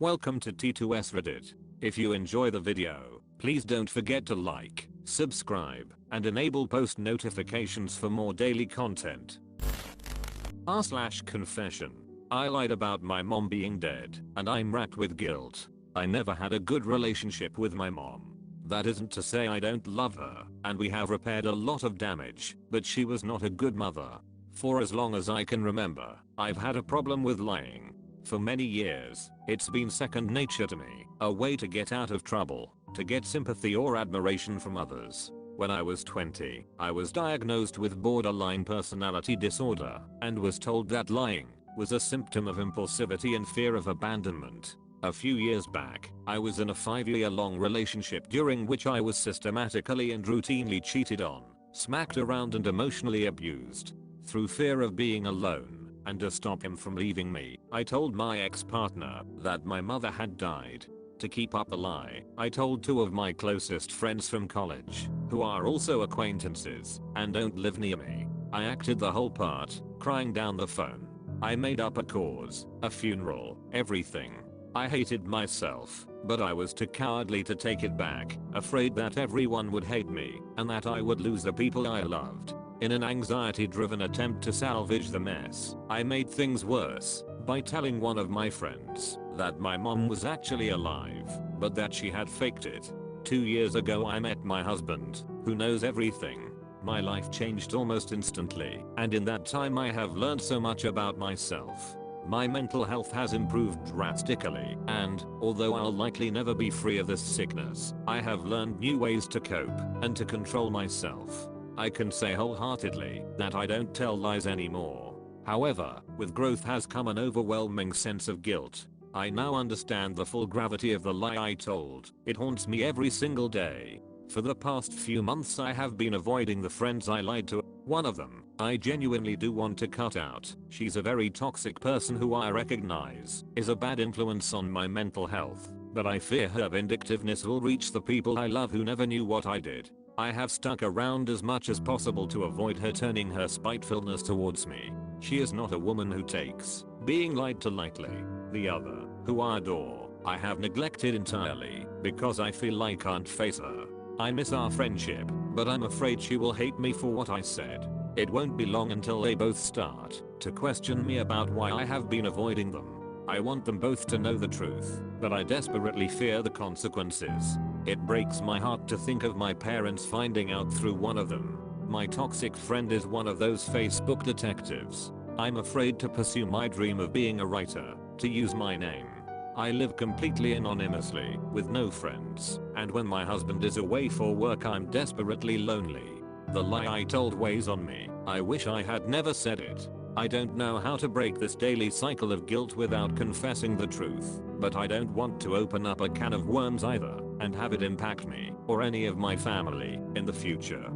Welcome to T2S Reddit. If you enjoy the video, please don't forget to like, subscribe, and enable post notifications for more daily content. r/confession. I lied about my mom being dead, and I'm racked with guilt. I never had a good relationship with my mom. That isn't to say I don't love her, and we have repaired a lot of damage, but she was not a good mother. For as long as I can remember, I've had a problem with lying. For many years, it's been second nature to me, a way to get out of trouble, to get sympathy or admiration from others. When I was 20, I was diagnosed with borderline personality disorder and was told that lying was a symptom of impulsivity and fear of abandonment. A few years back, I was in a 5-year-long relationship during which I was systematically and routinely cheated on, smacked around and emotionally abused. Through fear of being alone, and to stop him from leaving me, I told my ex-partner that my mother had died. To keep up the lie, I told 2 of my closest friends from college, who are also acquaintances, and don't live near me. I acted the whole part, crying down the phone. I made up a cause, a funeral, everything. I hated myself, but I was too cowardly to take it back, afraid that everyone would hate me, and that I would lose the people I loved. In an anxiety-driven attempt to salvage the mess, I made things worse by telling one of my friends that my mom was actually alive, but that she had faked it. 2 years ago I met my husband, who knows everything. My life changed almost instantly, and in that time I have learned so much about myself. My mental health has improved drastically, and, although I'll likely never be free of this sickness, I have learned new ways to cope and to control myself. I can say wholeheartedly that I don't tell lies anymore. However, with growth has come an overwhelming sense of guilt. I now understand the full gravity of the lie I told. It haunts me every single day. For the past few months I have been avoiding the friends I lied to. One of them, I genuinely do want to cut out. She's a very toxic person who I recognize is a bad influence on my mental health, but I fear her vindictiveness will reach the people I love who never knew what I did. I have stuck around as much as possible to avoid her turning her spitefulness towards me. She is not a woman who takes being lied to lightly. The other, who I adore, I have neglected entirely because I feel I can't face her. I miss our friendship, but I'm afraid she will hate me for what I said. It won't be long until they both start to question me about why I have been avoiding them. I want them both to know the truth, but I desperately fear the consequences. It breaks my heart to think of my parents finding out through one of them. My toxic friend is one of those Facebook detectives. I'm afraid to pursue my dream of being a writer, to use my name. I live completely anonymously, with no friends, and when my husband is away for work I'm desperately lonely. The lie I told weighs on me. I wish I had never said it. I don't know how to break this daily cycle of guilt without confessing the truth, but I don't want to open up a can of worms either, and have it impact me, or any of my family, in the future.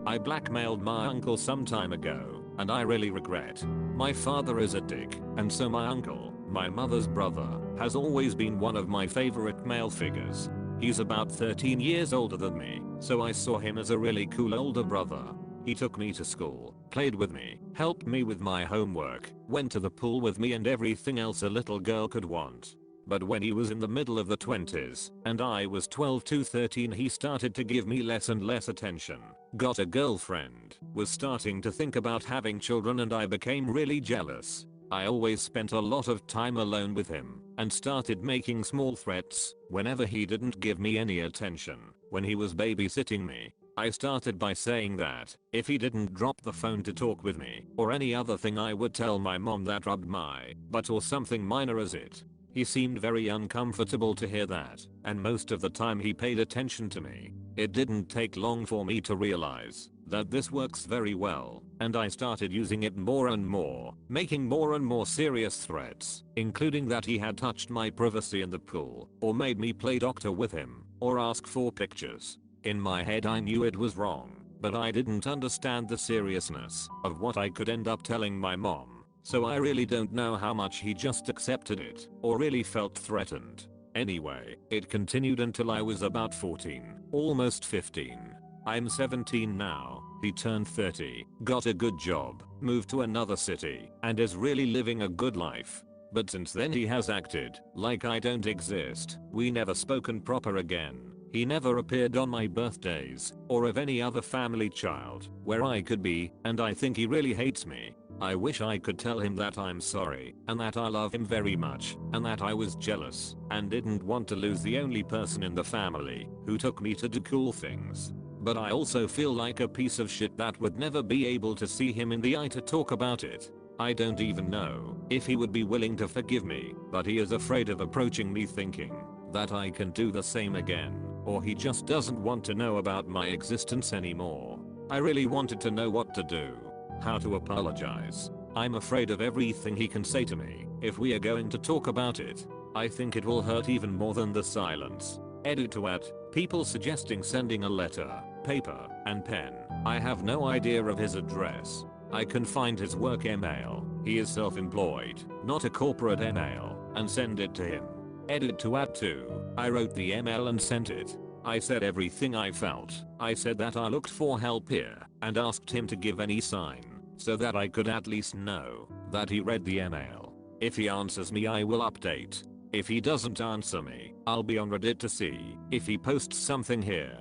I blackmailed my uncle some time ago, and I really regret. My father is a dick, and so my uncle, my mother's brother, has always been one of my favorite male figures. He's about 13 years older than me, so I saw him as a really cool older brother. He took me to school, played with me, helped me with my homework, went to the pool with me and everything else a little girl could want. But when he was in the middle of the 20s, and I was 12 to 13 he started to give me less and less attention, got a girlfriend, was starting to think about having children and I became really jealous. I always spent a lot of time alone with him, and started making small threats whenever he didn't give me any attention. When he was babysitting me, I started by saying that if he didn't drop the phone to talk with me or any other thing I would tell my mom that rubbed my butt or something minor as it. He seemed very uncomfortable to hear that, and most of the time he paid attention to me. It didn't take long for me to realize that this works very well, and I started using it more and more, making more and more serious threats, including that he had touched my privacy in the pool, or made me play doctor with him, or ask for pictures. In my head I knew it was wrong, but I didn't understand the seriousness of what I could end up telling my mom, so I really don't know how much he just accepted it, or really felt threatened. Anyway, it continued until I was about 14, almost 15. I'm 17 now, he turned 30, got a good job, moved to another city, and is really living a good life. but since then he has acted like I don't exist. We never spoken proper again. He never appeared on my birthdays or of any other family child where I could be, and I think he really hates me. I wish I could tell him that I'm sorry and that I love him very much and that I was jealous and didn't want to lose the only person in the family who took me to do cool things. But I also feel like a piece of shit that would never be able to see him in the eye to talk about it. I don't even know if he would be willing to forgive me, but he is afraid of approaching me thinking that I can do the same again, or he just doesn't want to know about my existence anymore. I really wanted to know what to do, how to apologize. I'm afraid of everything he can say to me if we are going to talk about it. I think it will hurt even more than the silence. Edit to at people suggesting sending a letter, paper, and pen. I have no idea of his address. I can find his work email. He is self-employed, not a corporate email, and send it to him. Edit to add to. I wrote the email and sent it. I said everything I felt. I said that I looked for help here and asked him to give any sign so that I could at least know that he read the email. If he answers me, I will update. If he doesn't answer me, I'll be on Reddit to see if he posts something here.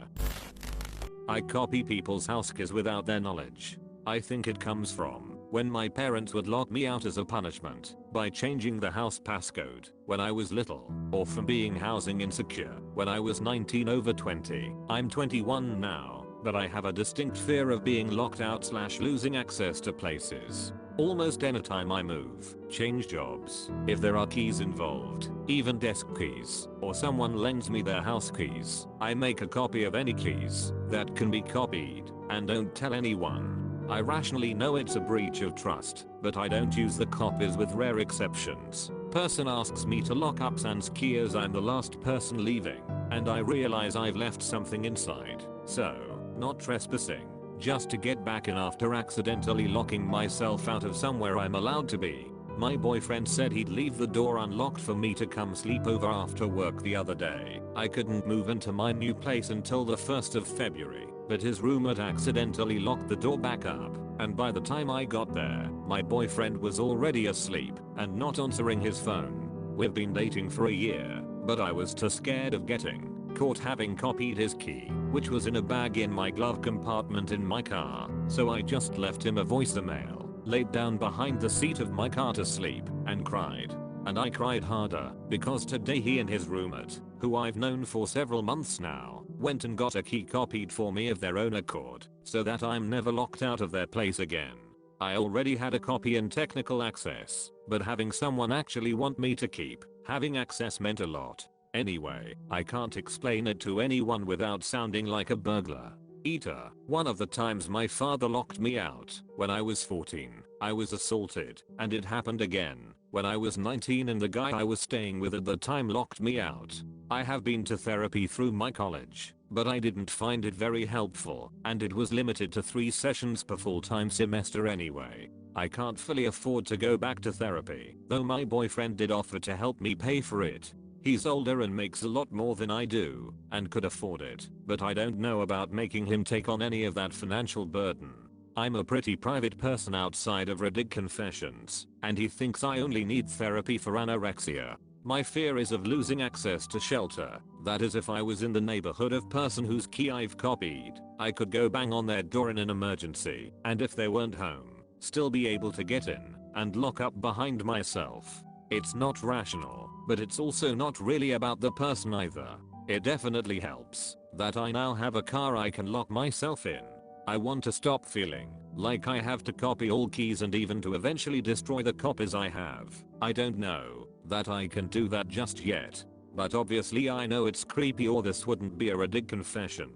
I copy people's housekeys without their knowledge. I think it comes from when my parents would lock me out as a punishment by changing the house passcode when I was little, or from being housing insecure when I was 19 over 20. I'm 21 now, but I have a distinct fear of being locked out / losing access to places. Almost anytime I move, change jobs, if there are keys involved, even desk keys, or someone lends me their house keys, I make a copy of any keys that can be copied and don't tell anyone. I rationally know it's a breach of trust, but I don't use the copies with rare exceptions. Person asks me to lock up sans key as I'm the last person leaving, and I realize I've left something inside. So, not trespassing, just to get back in after accidentally locking myself out of somewhere I'm allowed to be. My boyfriend said he'd leave the door unlocked for me to come sleep over after work the other day. I couldn't move into my new place until the 1st of February, but his roommate accidentally locked the door back up, and by the time I got there, my boyfriend was already asleep and not answering his phone. We've been dating for a year, but I was too scared of getting caught having copied his key, which was in a bag in my glove compartment in my car, so I just left him a voicemail, laid down behind the seat of my car to sleep, and cried. And I cried harder, because today he and his roommate, who I've known for several months now, went and got a key copied for me of their own accord, so that I'm never locked out of their place again. I already had a copy and technical access, but having someone actually want me to keep having access meant a lot. Anyway, I can't explain it to anyone without sounding like a burglar. Eater. One of the times my father locked me out, when I was 14, I was assaulted, and it happened again when I was 19 and the guy I was staying with at the time locked me out. I have been to therapy through my college, but I didn't find it very helpful, and it was limited to 3 sessions per full-time semester anyway. I can't fully afford to go back to therapy, though my boyfriend did offer to help me pay for it. He's older and makes a lot more than I do, and could afford it, but I don't know about making him take on any of that financial burden. I'm a pretty private person outside of Reddit confessions, and he thinks I only need therapy for anorexia. My fear is of losing access to shelter. That is, if I was in the neighborhood of person whose key I've copied, I could go bang on their door in an emergency, and if they weren't home, still be able to get in and lock up behind myself. It's not rational, but it's also not really about the person either. It definitely helps that I now have a car I can lock myself in. I want to stop feeling like I have to copy all keys and even to eventually destroy the copies I have. I don't know that I can do that just yet, but obviously I know it's creepy or this wouldn't be a Reddit confession.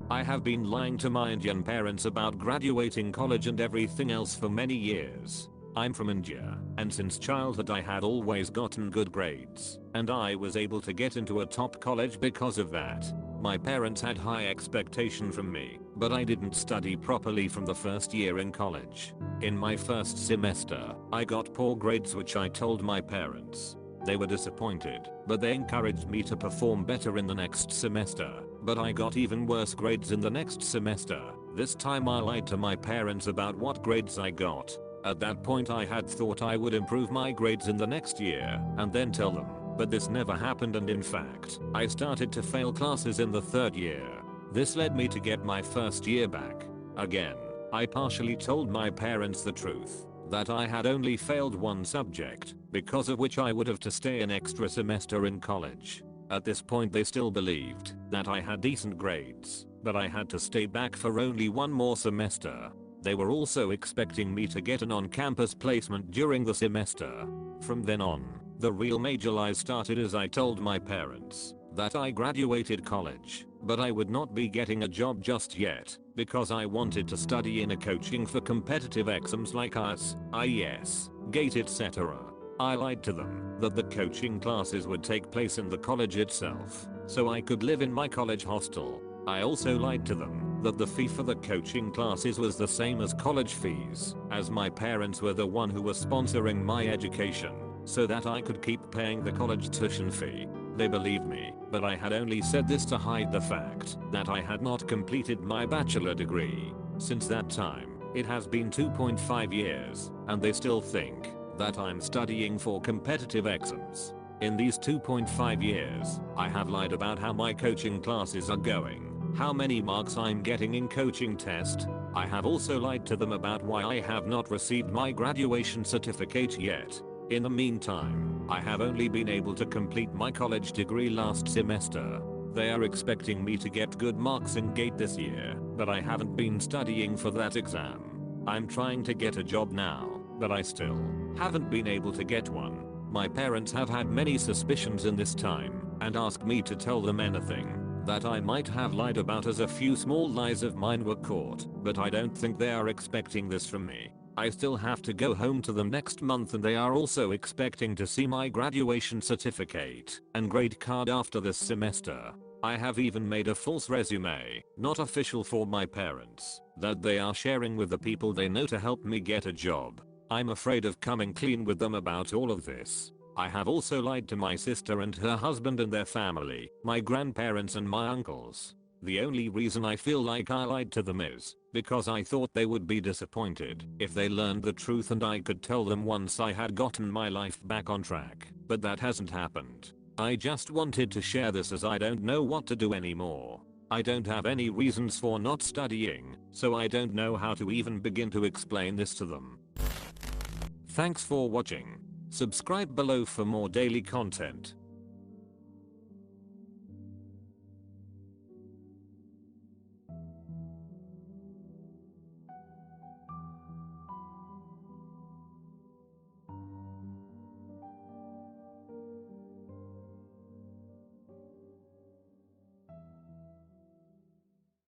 I have been lying to my Indian parents about graduating college and everything else for many years. I'm from India, and since childhood I had always gotten good grades, and I was able to get into a top college because of that. My parents had high expectation from me, but I didn't study properly from the first year in college. In my first semester, I got poor grades which I told my parents. They were disappointed, but they encouraged me to perform better in the next semester. But I got even worse grades in the next semester. This time I lied to my parents about what grades I got. At that point I had thought I would improve my grades in the next year and then tell them, but this never happened, and in fact, I started to fail classes in the third year. This led me to get my first year back. Again, I partially told my parents the truth, that I had only failed one subject, because of which I would have to stay an extra semester in college. At this point they still believed that I had decent grades, but I had to stay back for only one more semester. They were also expecting me to get an on-campus placement during the semester. From then on, the real major lies started as I told my parents that I graduated college, but I would not be getting a job just yet, because I wanted to study in a coaching for competitive exams like IES, GATE, etc. I lied to them that the coaching classes would take place in the college itself, so I could live in my college hostel. I also lied to them that the fee for the coaching classes was the same as college fees, as my parents were the one who were sponsoring my education, so that I could keep paying the college tuition fee. They believed me, but I had only said this to hide the fact that I had not completed my bachelor degree. Since that time, it has been 2.5 years, and they still think that I'm studying for competitive exams. In these 2.5 years, I have lied about how my coaching classes are going, how many marks I'm getting in coaching test. I have also lied to them about why I have not received my graduation certificate yet. In the meantime, I have only been able to complete my college degree last semester. They are expecting me to get good marks in GATE this year, but I haven't been studying for that exam. I'm trying to get a job now, but I still haven't been able to get one. My parents have had many suspicions in this time and asked me to tell them anything that I might have lied about, as a few small lies of mine were caught, but I don't think they are expecting this from me. I still have to go home to them next month, and they are also expecting to see my graduation certificate and grade card after this semester. I have even made a false resume, not official, for my parents, that they are sharing with the people they know to help me get a job. I'm afraid of coming clean with them about all of this. I have also lied to my sister and her husband and their family, my grandparents and my uncles. The only reason I feel like I lied to them is because I thought they would be disappointed if they learned the truth and I could tell them once I had gotten my life back on track, but that hasn't happened. I just wanted to share this as I don't know what to do anymore. I don't have any reasons for not studying, so I don't know how to even begin to explain this to them. Thanks for watching. Subscribe below for more daily content.